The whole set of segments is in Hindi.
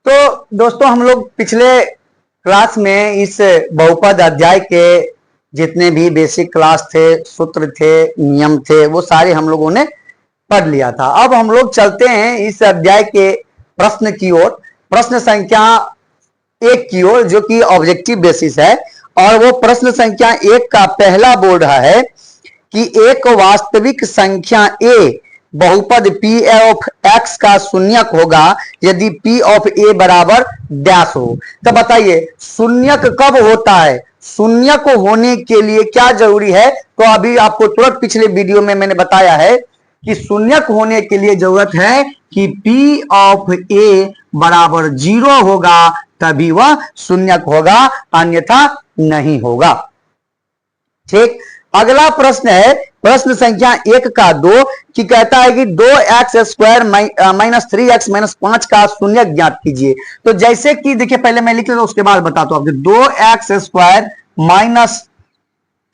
तो दोस्तों हम लोग पिछले क्लास में इस बहुपद अध्याय के जितने भी बेसिक क्लास थे, सूत्र थे, नियम थे, वो सारे हम लोगों ने पढ़ लिया था। अब हम लोग चलते हैं इस अध्याय के प्रश्न की ओर, प्रश्न संख्या 1 की ओर, जो कि ऑब्जेक्टिव बेसिस है। और वो प्रश्न संख्या 1 का पहला बोल रहा है कि एक वास्तविक संख्या a बहुपद p ऑफ x का शून्यक होगा यदि p ऑफ a बराबर डैश हो। तो बताइए शून्यक कब होता है, शून्यक होने के लिए क्या जरूरी है। तो अभी आपको तुरंत पिछले वीडियो में मैंने बताया है कि शून्यक होने के लिए जरूरत है कि p ऑफ a बराबर 0 होगा, तभी वह शून्यक होगा, अन्यथा नहीं होगा। ठीक, अगला प्रश्न है प्रश्न संख्या 1 का 2 कि कहता है कि 2x² माइनस 3x माइनस 5 का शून्यक ज्ञात कीजिए। तो जैसे कि देखिए, पहले मैं लिख लेता हूं उसके बाद बताता हूं आपको। 2x² माइनस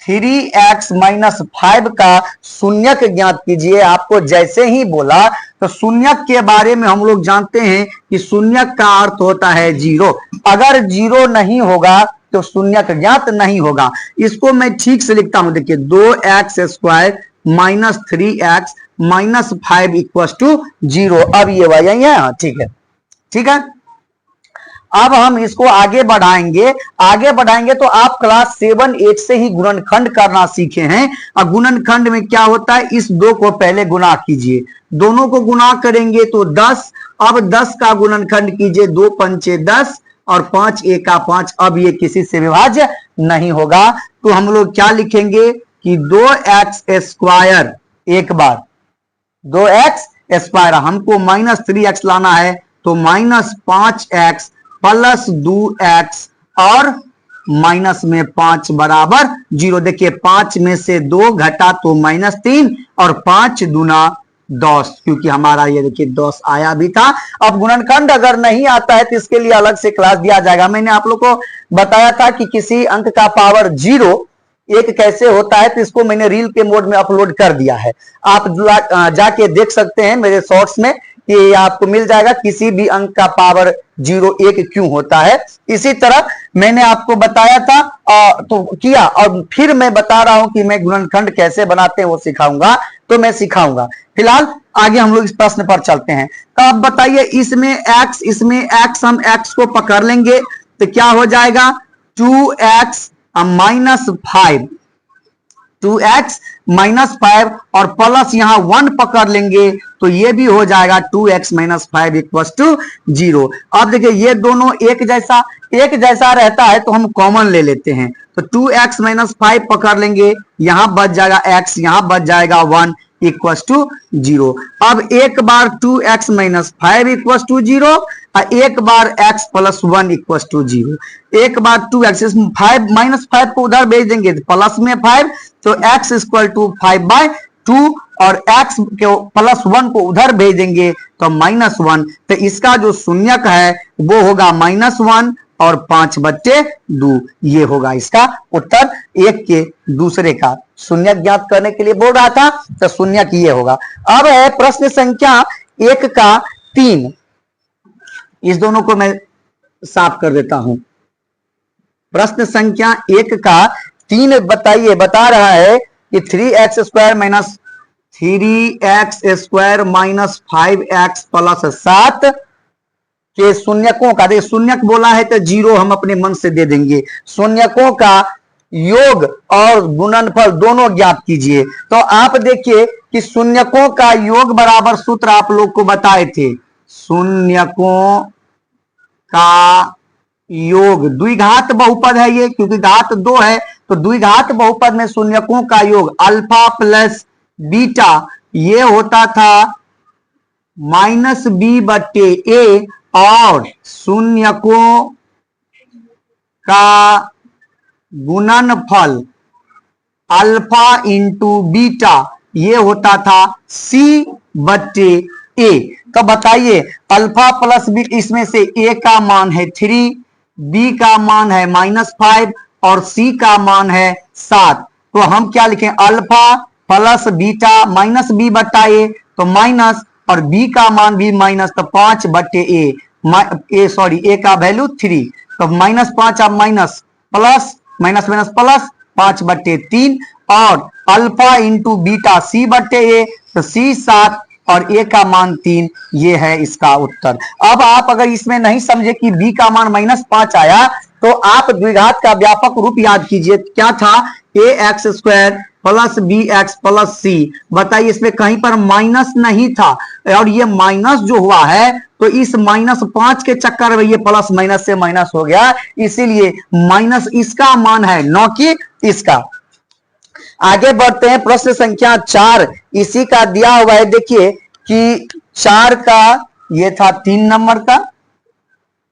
3x माइनस 5 का शून्यक ज्ञात कीजिए। आपको जैसे ही बोला तो शून्यक के बारे में हम लोग जानते हैं कि शून्यक का अर्थ होता है 0। अगर 0 नहीं होगा तो शून्यक ज्ञात नहीं होगा। इसको मैं ठीक से लिखता हूं, देखिए 2x² minus 3x minus 5 equal to 0। अब ये वही है, ठीक है, ठीक है। अब हम इसको आगे बढ़ाएंगे तो आप क्लास 7-8 से ही गुणनखंड करना सीखे हैं। और गुणनखंड में क्या होता है, इस 2 को पहले गुणा कीजिए, दोनों को गुणा करेंगे तो 10। अब 10 का गुणनखंड कीजिए, 2 पंचे 10 और 5 एका 5। अब ये किसी से विभाज्य नहीं होगा, तो हम लोग क्या लिखेंगे कि 2x², एक बार 2x², हमको माइनस 3x लाना है तो माइनस 5x प्लस 2x और माइनस में 5 बराबर 0। देखिए 5 में से 2 घटा तो माइनस 3 और 5 दूना 10, क्योंकि हमारा ये देखिए 10 आया भी था। अब गुणनखंड अगर नहीं आता है तो इसके लिए अलग से क्लास दिया जाएगा। मैंने आप लोग को बताया था कि किसी अंक का पावर 0 एक कैसे होता है, तो इसको मैंने रील के मोड में अपलोड कर दिया है। आप जाके देख सकते हैं मेरे शॉर्ट्स में कि आपको मिल जाएगा किसी भी अंक का पावर 0 1 क्यों होता है। इसी तरह मैंने आपको बताया था तो किया, और फिर मैं बता रहा हूं कि मैं गुणनखंड कैसे बनाते हैं वो सिखाऊंगा, तो मैं सिखाऊंगा। फिलहाल आगे हम लोग इस प्रश्न पर चलते हैं। तो अब बताइए इसमें x, हम x को पकड़ लेंगे तो क्या हो जाएगा 2x माइनस 5, 2x माइनस 5 और प्लस यहां 1 पकड़ लेंगे तो ये भी हो जाएगा 2x माइनस 5 इक्वल टू 0। अब देखिए ये दोनों एक जैसा रहता है तो हम कॉमन ले लेते हैं, तो 2x माइनस 5 पकड़ लेंगे, यहां बच जाएगा x, यहां बच जाएगा 1 इक्वल टू 0। अब एक बार 2x माइनस 5 इक्वल टू 0 और एक बार x प्लस 1 इक्वल टू 0। एक बार 2x, 5 माइनस 5 को उधर भेज देंगे प्लस में 5, तो x इक्वल टू 5/2 और x के प्लस 1 को उधर भेज देंगे तो -1। तो इसका जो शून्यक है वो होगा -1 और 5/2, ये होगा इसका उत्तर। एक के दूसरे का शून्यक ज्ञात करने के लिए बोल रहा था, तो शून्यक ये होगा। अब है प्रश्न संख्या 1 का 3, इस दोनों को मैं साफ कर देता हूं। प्रश्न संख्या 1 का 3 बताइए, बता रहा है कि 3x² minus 3x² minus 5x plus 7 के शून्यकों का, देखिए शून्यक बोला है तो 0 हम अपने मन से दे देंगे, शून्यकों का योग और गुणनफल दोनों ज्ञात कीजिए। तो आप देखिए कि शून्यकों का योग बराबर सूत्र आप लोग को बताए थे, शून्यकों का योग, द्विघात बहुपद है ये, क्योंकि घात 2 है तो द्विघात बहुपद में शून्यकों का योग अल्फा प्लस बीटा ये होता था -b/a, और शून्यकों का गुणनफल अल्फा इंटू बीटा ये होता था c/a। तो बताइए अल्फा प्लस बी, इसमें से a का मान है 3, b का मान है -5 और c का मान है 7। तो हम क्या लिखें, alpha plus beta minus b/a, तो माइनस, और b का मान भी माइनस, तो 5/a ए का वैल्यू 3, तो -5 अब minus plus minus minus plus 5/3 और अल्फा इंटू बीटा C/A, तो C 7 और A का मान 3, ये है इसका उत्तर। अब आप अगर इसमें नहीं समझे कि B का मान -5 आया, तो आप द्विघात का व्यापक रूप याद कीजिए, क्या था, ax² plus bx plus c। बताइए इसमें कहीं पर माइनस नहीं था, और ये माइनस जो हुआ है तो इस -5 के चक्कर में ये प्लस माइनस से माइनस हो गया, इसीलिए माइनस इसका मान है, न कि इसका। आगे बढ़ते हैं, प्रश्न संख्या 4 इसी का दिया हुआ है। देखिए कि 4 का ये था 3 नंबर का,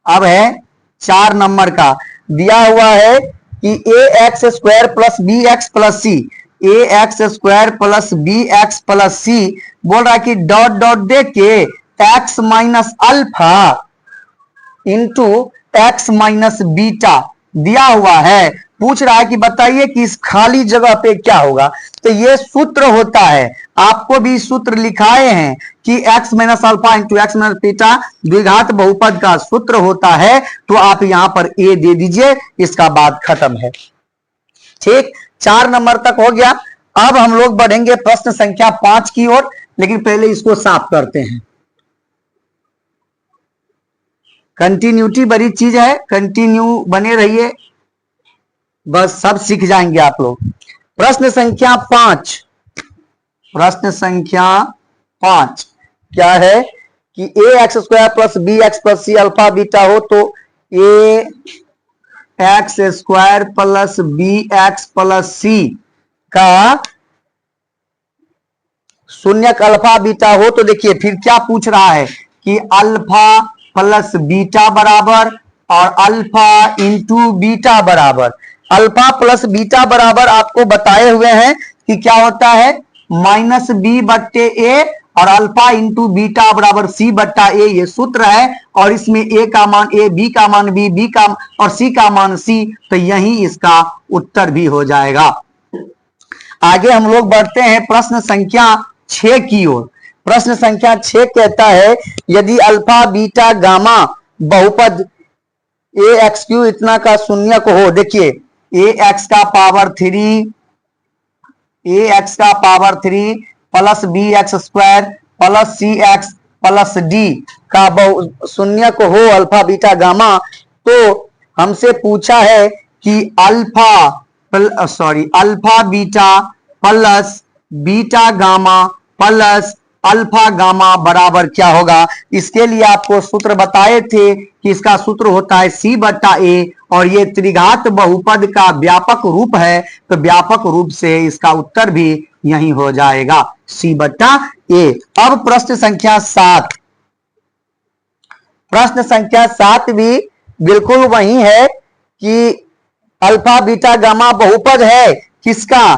अब है 4 नंबर का। दिया हुआ है कि ax² plus bx plus c, ax² plus bx plus c, बोल रहा है कि डॉट डॉट दे के x minus alpha into x minus beta दिया हुआ है। पूछ रहा है कि बताइए कि इस खाली जगह पे क्या होगा। तो ये सूत्र होता है, आपको भी सूत्र लिखाए हैं कि x minus alpha into x minus beta द्विघात बहुपद का सूत्र होता है, तो आप यहां पर a दे दीजिए, इसका बात खत्म है। ठीक, 4 नंबर तक हो गया। अब हम लोग बढ़ेंगे प्रश्न संख्या 5 की ओर, लेकिन पहले इसको साफ करते हैं। कंटिन्यूटी बड़ी चीज है, कंटिन्यू बने रहिए, बस सब सीख जाएंगे आप लोग। प्रश्न संख्या 5, प्रश्न संख्या 5 क्या है कि ax² plus bx plus c alpha beta हो, तो ax² plus bx plus c का शून्यक अल्फा बीटा हो, तो देखिए फिर क्या पूछ रहा है कि अल्फा प्लस बीटा बराबर और अल्फा इंटू बीटा बराबर। अल्फा प्लस बीटा बराबर आपको बताए हुए हैं कि क्या होता है, -b/a और अल्फा इंटू बीटा बराबर c/a, ये सूत्र है। और इसमें a का मान a, b का मान b, b का और c का मान c, तो यही इसका उत्तर भी हो जाएगा। आगे हम लोग बढ़ते हैं प्रश्न संख्या 6 की ओर। प्रश्न संख्या 6 कहता है यदि अल्फा बीटा गामा बहुपद ax³ इतना का शून्यक हो। देखिए ax का power 3 plus bx² plus cx plus d का शून्यक हो अल्फा बीटा गामा, तो हमसे पूछा है कि alpha beta plus beta gamma plus alpha gamma बराबर क्या होगा। इसके लिए आपको सूत्र बताए थे कि इसका सूत्र होता है c/a, और ये त्रिघात बहुपद का व्यापक रूप है, तो व्यापक रूप से इसका उत्तर भी यही हो जाएगा, c/a। अब प्रश्न संख्या 7, प्रश्न संख्या 7 भी बिल्कुल वही है कि अल्फा बीटा गामा बहुपद है किसका,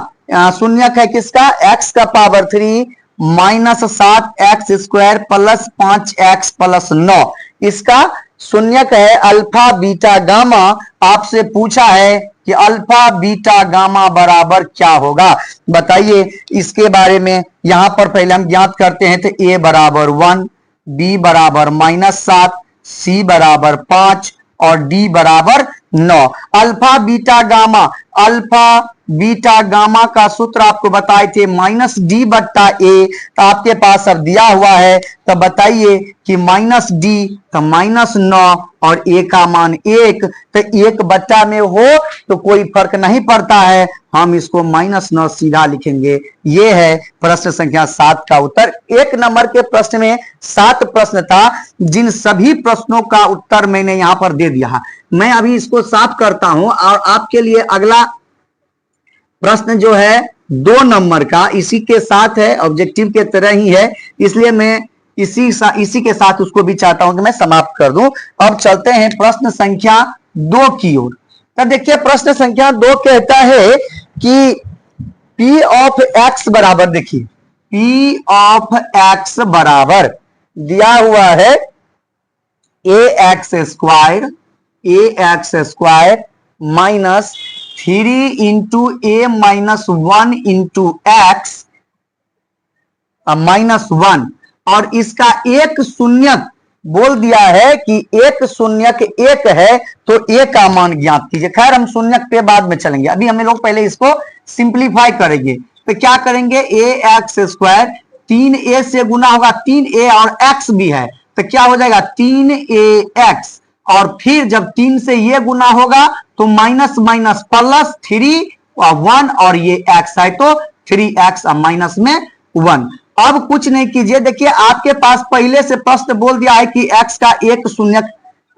शून्यक है किसका, x का power 3 -7x² plus 5x plus 9, इसका शून्यक है अल्फा बीटा गामा। आपसे पूछा है कि अल्फा बीटा गामा बराबर क्या होगा, बताइए इसके बारे में। यहां पर पहले हम ज्ञात करते हैं, तो a बराबर 1, b बराबर -7, c बराबर 5 और d बराबर 9। Alpha beta gamma, alpha beta gamma का सूत्र आपको बताए थे -d/a, तो आपके पास अब दिया हुआ है, तो बताइए कि -d तो -9 और a का मान 1, तो 1 में हो तो कोई फर्क नहीं पड़ता है, हम इसको -9 सीधा लिखेंगे। ये है प्रश्न संख्या 7 का उत्तर। 1 नंबर के प्रश्न में 7 प्रश्न था, जिन सभी प्रश्नों का उत्तर मैंने यहां पर दे दिया। मैं अभी इसको साफ करता हूं और आपके लिए अगला प्रश्न जो है 2 नंबर का इसी के साथ है, ऑब्जेक्टिव के तरह ही है, इसलिए मैं इसी के साथ उसको भी चाहता हूं कि मैं समाप्त कर दूं। अब चलते हैं प्रश्न संख्या 2 की ओर। तो देखिए प्रश्न संख्या 2 कहता है कि p ऑफ x बराबर, देखिए p ऑफ x बराबर दिया हुआ है ax² minus 3 into a minus 1 into x -1, और इसका एक शून्यक बोल दिया है कि एक शून्यक एक है तो ए का मान ज्ञात कीजिए। खैर हम शून्यक पे बाद में चलेंगे, अभी हम लोग पहले इसको सिंप्लीफाई करेंगे। तो क्या करेंगे, ए एक्स स्क्वायर 3a से गुना होगा, 3a और x भी है तो क्या हो जाएगा 3ax, और फिर जब 3 से ये गुना होगा तो माइनस माइनस प्लस 3 और 1 और ये x है तो 3x और माइनस में 1। अब कुछ नहीं कीजिए, देखिए आपके पास पहले से प्रश्न बोल दिया है कि x का एक शून्यक,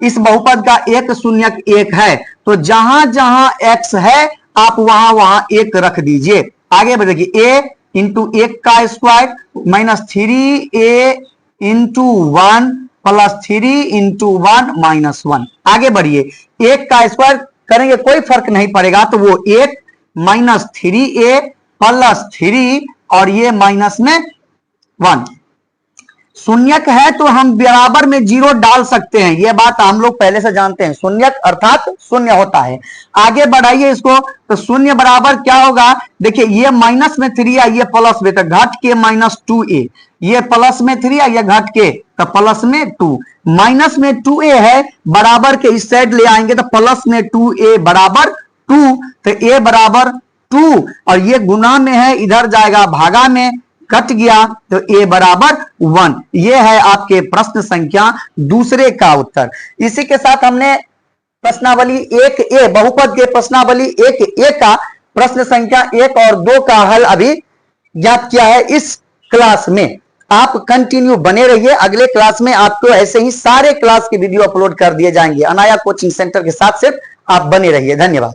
इस बहुपद का एक शून्यक एक है, तो जहां जहां x है आप वहां वहां एक रख दीजिए। आगे बढ़िए, a इंटू एक का square minus 3a into 1 plus 3 into 1 minus 1। आगे बढ़िए, एक का स्क्वायर करेंगे कोई फर्क नहीं पड़ेगा, तो वो एक माइनस 3a प्लस 3 और ये माइनस में 1। शून्यक है तो हम बराबर में 0 डाल सकते हैं, यह बात हम लोग पहले से जानते हैं, शून्यक अर्थात शून्य होता है। आगे बढ़ाइए इसको, तो शून्य बराबर क्या होगा, देखिए ये माइनस में 3 है, ये प्लस में, तो घट के माइनस 2a, ये प्लस में 3 है, ये घट के तो प्लस में 2, माइनस में 2a है, बराबर के इस साइड ले आएंगे तो प्लस में 2a बराबर 2, तो a बराबर 2 और ये गुना में है, इधर जाएगा भागा में, कट गया तो a बराबर 1। ये है आपके प्रश्न संख्या दूसरे का उत्तर। इसी के साथ हमने प्रश्नावली 1a बहुपद के प्रश्नावली 1a का प्रश्न संख्या 1 और 2 का हल अभी ज्ञात किया है इस क्लास में। आप कंटिन्यू बने रहिए, अगले क्लास में आपको ऐसे ही सारे क्लास के वीडियो अपलोड कर दिए जाएंगे। अनाया कोचिंग सेंटर के साथ सिर्फ आप बने रहिए। धन्यवाद।